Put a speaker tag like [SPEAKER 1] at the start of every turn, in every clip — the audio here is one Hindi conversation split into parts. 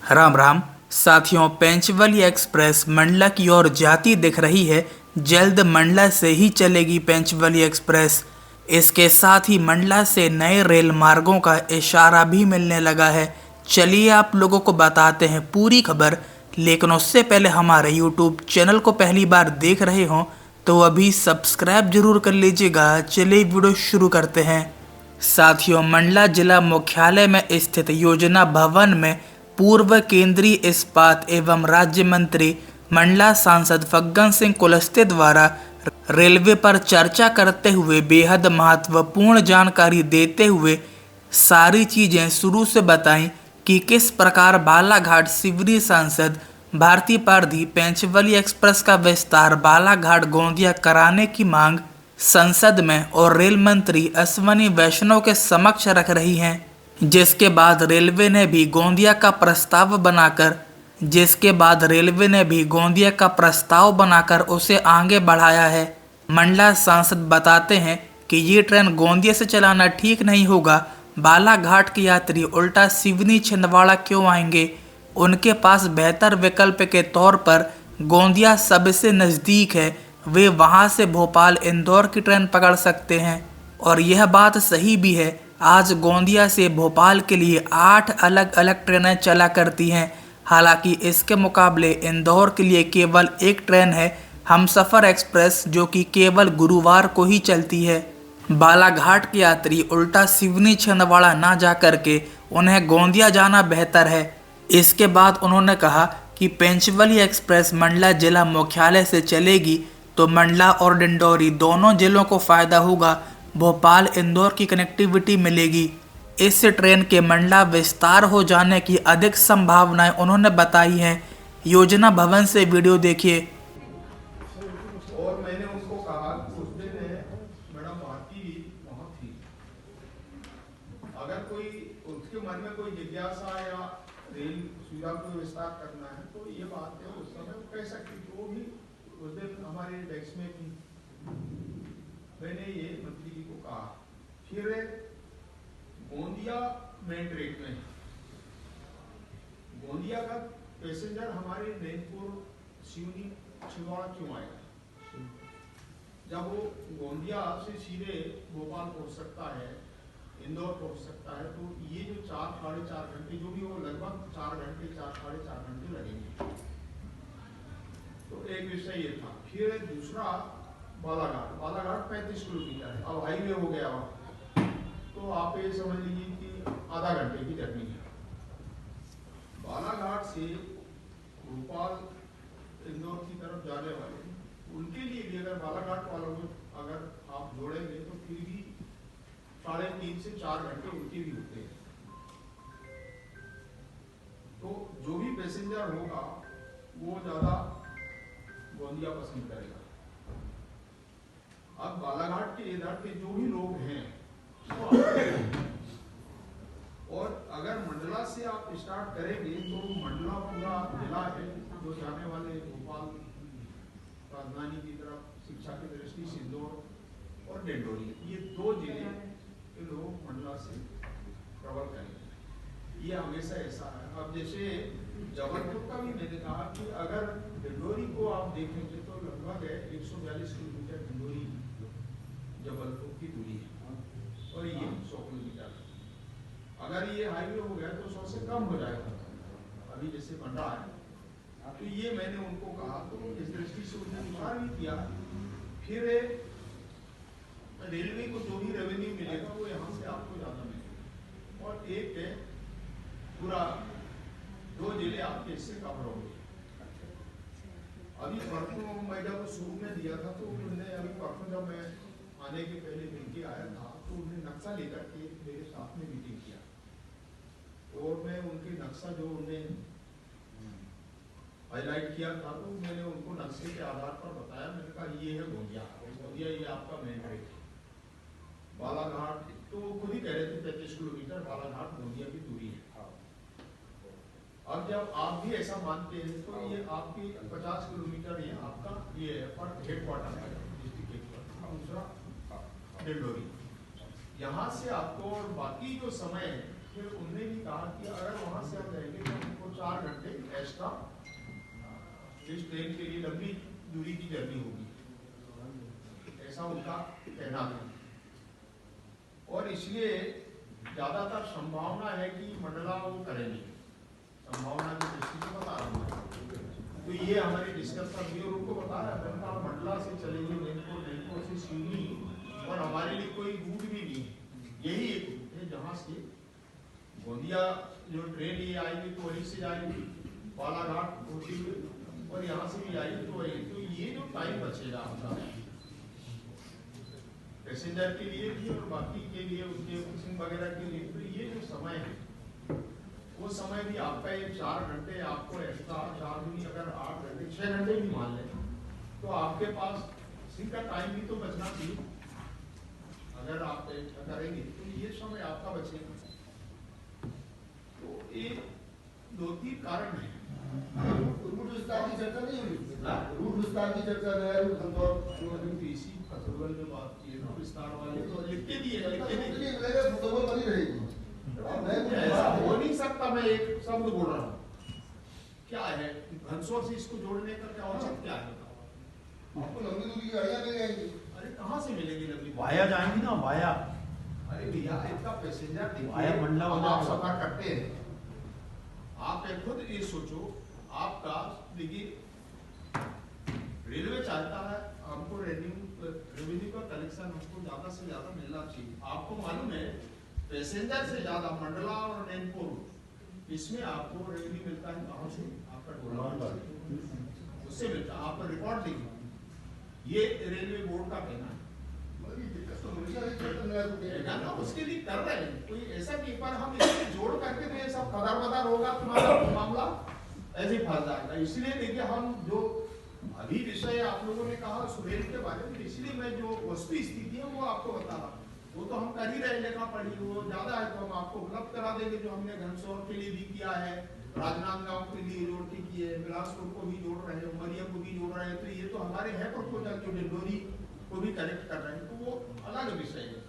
[SPEAKER 1] राम राम साथियों, पेंचवली एक्सप्रेस मंडला की ओर जाती दिख रही है। जल्द मंडला से ही चलेगी पेंचवली एक्सप्रेस। इसके साथ ही मंडला से नए रेल मार्गों का इशारा भी मिलने लगा है। चलिए आप लोगों को बताते हैं पूरी खबर, लेकिन उससे पहले हमारे यूट्यूब चैनल को पहली बार देख रहे हों तो अभी सब्सक्राइब जरूर कर लीजिएगा। चलिए वीडियो शुरू करते हैं। साथियों, मंडला जिला मुख्यालय में स्थित योजना भवन में पूर्व केंद्रीय इस्पात एवं राज्य मंत्री मंडला सांसद फग्गन सिंह कुलस्ते द्वारा रेलवे पर चर्चा करते हुए बेहद महत्वपूर्ण जानकारी देते हुए सारी चीजें शुरू से बताई कि किस प्रकार बालाघाट सिवनी सांसद भारतीय पारधी पेंचवली एक्सप्रेस का विस्तार बालाघाट गोंदिया कराने की मांग संसद में और रेल मंत्री अश्विनी वैष्णव के समक्ष रख रही हैं, जिसके बाद रेलवे ने भी गोंदिया का प्रस्ताव बनाकर उसे आगे बढ़ाया है। मंडला सांसद बताते हैं कि ये ट्रेन गोंदिया से चलाना ठीक नहीं होगा। बालाघाट के यात्री उल्टा सिवनी छिंदवाड़ा क्यों आएंगे? उनके पास बेहतर विकल्प के तौर पर गोंदिया सबसे नज़दीक है। वे वहां से भोपाल इंदौर की ट्रेन पकड़ सकते हैं और यह बात सही भी है। आज गोंदिया से भोपाल के लिए 8 अलग अलग ट्रेनें चला करती हैं। हालांकि इसके मुकाबले इंदौर के लिए केवल एक ट्रेन है, हमसफर एक्सप्रेस, जो कि केवल गुरुवार को ही चलती है। बालाघाट के यात्री उल्टा सिवनी छिंदवाड़ा ना जा करके उन्हें गोंदिया जाना बेहतर है। इसके बाद उन्होंने कहा कि पेंचवली एक्सप्रेस मंडला जिला मुख्यालय से चलेगी तो मंडला और डिंडौरी दोनों जिलों को फायदा होगा। भोपाल इंदौर की कनेक्टिविटी मिलेगी। इस ट्रेन के मंडला विस्तार हो जाने की अधिक संभावनाएं उन्होंने बताई हैं। योजना भवन से वीडियो देखिए।
[SPEAKER 2] और मैंने उनको कहा उस दिन मैडम भारती वहाँ थी, अगर कोई उसके मन में कोई जिज्ञासा या रेल सुविधा को विस्तार करना है तो ये बात है, उस समय कह सकती थी। वो भी उस दिन हमारे डेस्क में थी। मैंने ये मंत्री जी को कहा। फिर गोंदिया मेन ट्रेन में गोंदिया का पैसेंजर हमारे नैनपुर सिवनी छिंदवाड़ा क्यों आएगा, जब वो गोंदिया से सीधे भोपाल पहुंच सकता है, इंदौर पहुंच सकता है। तो ये जो 4 साढ़े 4 घंटे जो भी हो, लगभग 4 घंटे 4 साढ़े 4 घंटे लगेंगे। तो एक विषय ये था। फिर दूसरा बालाघाट 35 किलोमीटर है, अब हाईवे हो गया वहाँ, तो आप ये समझ लीजिए कि आधा घंटे की जर्नी है। बालाघाट से भोपाल इंदौर की तरफ जाने वाले उनके लिए भी अगर बालाघाट वालों को अगर आप जोड़ेंगे तो फिर भी 3.5 से 4 घंटे उनके भी होते हैं। तो जो भी पैसेंजर होगा वो ज्यादा गोंदिया पसंद करेगा। अब बालाघाट के इधर के जो भी लोग हैं और अगर मंडला से आप स्टार्ट करेंगे तो मंडला पूरा जिला है जो जाने वाले भोपाल राजधानी की तरफ शिक्षा की दृष्टि से इंदौर और डिंडोरी, ये 2 जिले के लोग मंडला से ट्रेवल करेंगे। ये हमेशा ऐसा है। अब जैसे जबलपुर का भी मैंने कहा कि अगर डिंडोरी को आप देखेंगे तो लगभग 142 किलोमीटर डिंडोरी जबलपुर की दूरी है और ये 100 किलोमीटर। अगर ये हाईवे हो गया तो 100 से कम हो जाएगा, अभी जैसे बन रहा है। तो ये मैंने उनको कहा, तो इस दृष्टि से उन्होंने विचार भी किया। फिर रेलवे को जो भी रेवेन्यू मिलेगा वो यहाँ से आपको ज्यादा मिलेगा और एक है पूरा 2 जिले आपके इससे कवर हो गए। अभी परसों मैं जब शुरू में दिया था तो उन्होंने, अभी परसों जब मैं आने के पहले मिल के आया था तो उन्होंने नक्शा लेकर के मेरे साथ में मीटिंग किया और मैं उनके नक्शा जो उन्हें हाईलाइट किया था तो मैंने उनको नक्शे के आधार पर बताया। मैंने कहा ये है गोंदिया, ये आपका मेन ट्रेन है। बालाघाट तो खुद ही कह रहे थे 35 किलोमीटर बालाघाट गोंदिया की दूरी है। अब जब आप भी ऐसा मानते हैं तो ये आपकी 50 किलोमीटर ये आपका ये है पर हेडक्वार्टर है डिस्ट्रिक्ट हेडक्वार्टर। दूसरा डिंडोरी, यहाँ से आपको और बाकी जो समय है फिर उनने भी कहा कि अगर वहाँ से हम जाएंगे तो हमको 4 घंटे एक्स्ट्रा इस ट्रेन के लिए लंबी दूरी की जर्नी होगी, ऐसा उनका कहना था। और इसलिए ज़्यादातर संभावना है कि मंडला वो करेंगे, संभावना की दृष्टि से बता रहा हूँ। तो ये हमारी डिस्कशन हुई और उनको बताया था मंडला से चलेंगे नैनपुर, नैनपुर से सिवनी, और हमारे लिए कोई रूट भी नहीं है, यही एक रूट है जहाँ से गोंदिया जो ट्रेन ये आएगी तो वहीं से जाएगी बालाघाट होती हुई, और यहाँ से भी आएगी तो वही। तो ये जो टाइम बचेगा आपका पैसेंजर के लिए भी और बाकी के लिए उनके बुकिंग वगैरह के लिए, तो ये जो समय है वो समय भी आपका ये 4 घंटे आपको एक्स्ट्रा 4 दूनी अगर 8 घंटे 6 घंटे भी मान लें तो आपके पास इसी का टाइम भी तो बचना चाहिए। अगर आप करेंगे तो ये समय आपका बचेगा। तो ये 2-3 कारण है।
[SPEAKER 3] रूट विस्तार की चर्चा नहीं हुई, रूट विस्तार की चर्चा
[SPEAKER 2] इसी फसलवल में बात की है, विस्तार वाले तो लिख के दिए,
[SPEAKER 3] बनी रहेगी।
[SPEAKER 2] ऐसा हो नहीं सकता। मैं एक शब्द बोल रहा हूँ, क्या है घनसोर से इसको जोड़ने का क्या औचित्य क्या है?
[SPEAKER 3] आपको लंबी दूरी की गाड़ियां मिल जाएंगी।
[SPEAKER 2] अरे कहाँ से मिलेगी लंबी?
[SPEAKER 4] वाया जाएंगी ना, वाया।
[SPEAKER 2] अरे भैया इनका पैसेंजर
[SPEAKER 4] वाया मंडला
[SPEAKER 2] आप सफर करते हैं, आप खुद ये सोचो, आपका देखिए रेलवे चाहता है हमको रेवेन्यू का कलेक्शन हमको ज्यादा से ज्यादा मिलना चाहिए। आपको मालूम है पैसेंजर से ज्यादा मंडला और नैनपुर इसमें आपको रेवेन्यू मिलता है कहाँ से? आपका उससे मिलता है। आप रिकॉर्ड देखिए, ये रेलवे बोर्ड का कहना है। ना उसके लिए कर रहे हैं, कोई ऐसा नहीं, पर हम इससे जोड़ करके तो ये सब कदर बदर होगा, तुम्हारा मामला ऐसे ही फंस जाएगा। इसलिए देखिए हम जो अभी विषय आप लोगों ने कहा सुरेल के बारे में, इसलिए मैं जो वस्तु स्थिति है वो आपको बता रहा हूँ। वो तो हम कर ही रहे, लेखा पढ़ी वो ज्यादा है तो हम आपको उपलब्ध करा देंगे, जो हमने घनसौर के लिए भी किया है, राजनांदगांव के लिए जोड़ के किए, बिलासपुर को भी जोड़ रहे हैं, उमरिया को भी जोड़ रहे हैं। तो ये तो हमारे है प्रपोजल, जो डिंडोरी को भी कनेक्ट कर रहे हैं, तो वो अलग विषय है।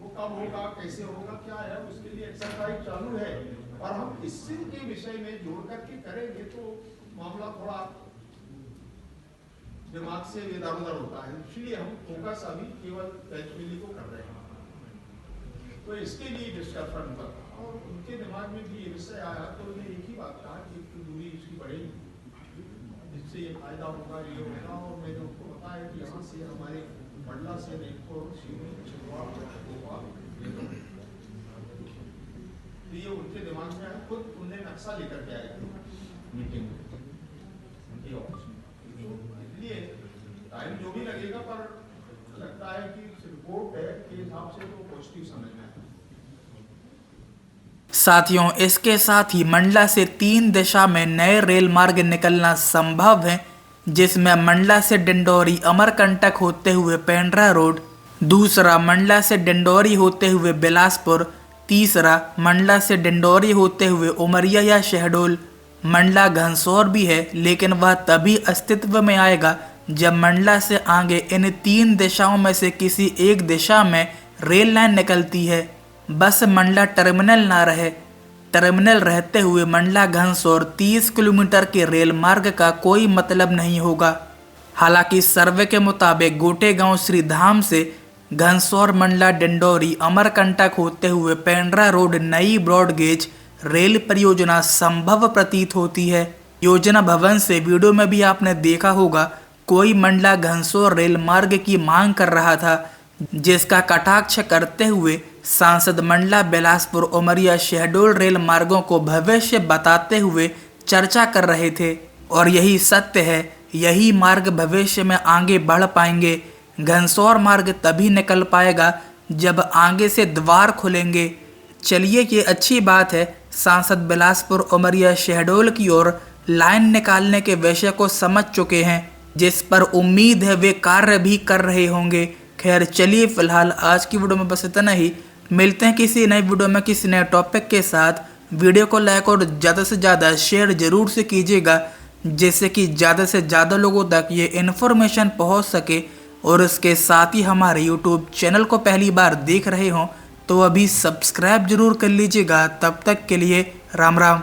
[SPEAKER 2] वो कब होगा, कैसे होगा, क्या है, उसके लिए एक्सरसाइज चालू है। और हम इसी के विषय में जोड़ करके करेंगे तो मामला थोड़ा दिमाग से इधर उधर होता है, इसलिए हम फोकस अभी केवल पैचमिली को कर रहे हैं। तो इसके लिए डिस्कशन पर और उनके दिमाग में भी ये विषय आया, तो उन्होंने एक ही बात कहा कि दूरी इसकी बढ़ेगी, इससे ये फायदा होगा, ये होगा। और मैंने उनको बताया कि यहाँ से हमारे मंडला से नैनपुर, सिवनी, छिंदवाड़ा, भोपाल, तो ये उनके दिमाग में आया। खुद उनने नक्शा लेकर के आए मीटिंग में उनके ऑफिस में। इसलिए टाइम जो भी लगेगा, पर लगता है कि रिपोर्ट है के हिसाब से तो पॉजिटिव समझ में आया।
[SPEAKER 1] साथियों, इसके साथ ही मंडला से 3 दिशा में नए रेल मार्ग निकलना संभव है, जिसमें मंडला से डिंडोरी अमरकंटक होते हुए पेंड्रा रोड, दूसरा मंडला से डिंडोरी होते हुए बिलासपुर, तीसरा मंडला से डिंडोरी होते हुए उमरिया या शहडोल। मंडला घनसौर भी है, लेकिन वह तभी अस्तित्व में आएगा जब मंडला से आगे इन 3 दिशाओं में से किसी एक दिशा में रेल लाइन निकलती है। बस मंडला टर्मिनल ना रहे, टर्मिनल रहते हुए मंडला घनसौर 30 किलोमीटर के रेल मार्ग का कोई मतलब नहीं होगा। हालांकि सर्वे के मुताबिक गोटेगांव श्रीधाम से घनसौर मंडला डिंडोरी अमरकंटक होते हुए पेंड्रा रोड नई ब्रॉडगेज रेल परियोजना संभव प्रतीत होती है। योजना भवन से वीडियो में भी आपने देखा होगा, कोई मंडला घनसौर रेल मार्ग की मांग कर रहा था, जिसका कटाक्ष करते हुए सांसद मंडला बिलासपुर उमरिया शहडोल रेल मार्गों को भविष्य बताते हुए चर्चा कर रहे थे। और यही सत्य है, यही मार्ग भविष्य में आगे बढ़ पाएंगे। घनसौर मार्ग तभी निकल पाएगा जब आगे से द्वार खुलेंगे। चलिए, ये अच्छी बात है, सांसद बिलासपुर उमरिया शहडोल की ओर लाइन निकालने के विषय को समझ चुके हैं, जिस पर उम्मीद है वे कार्य भी कर रहे होंगे। खैर चलिए, फिलहाल आज की वीडियो में बस इतना ही। मिलते हैं किसी नई वीडियो में किसी नए टॉपिक के साथ। वीडियो को लाइक और ज़्यादा से ज़्यादा शेयर जरूर से कीजिएगा, जिससे कि ज़्यादा से ज़्यादा लोगों तक ये इन्फॉर्मेशन पहुंच सके। और इसके साथ ही हमारे यूट्यूब चैनल को पहली बार देख रहे हों तो अभी सब्सक्राइब जरूर कर लीजिएगा। तब तक के लिए राम राम।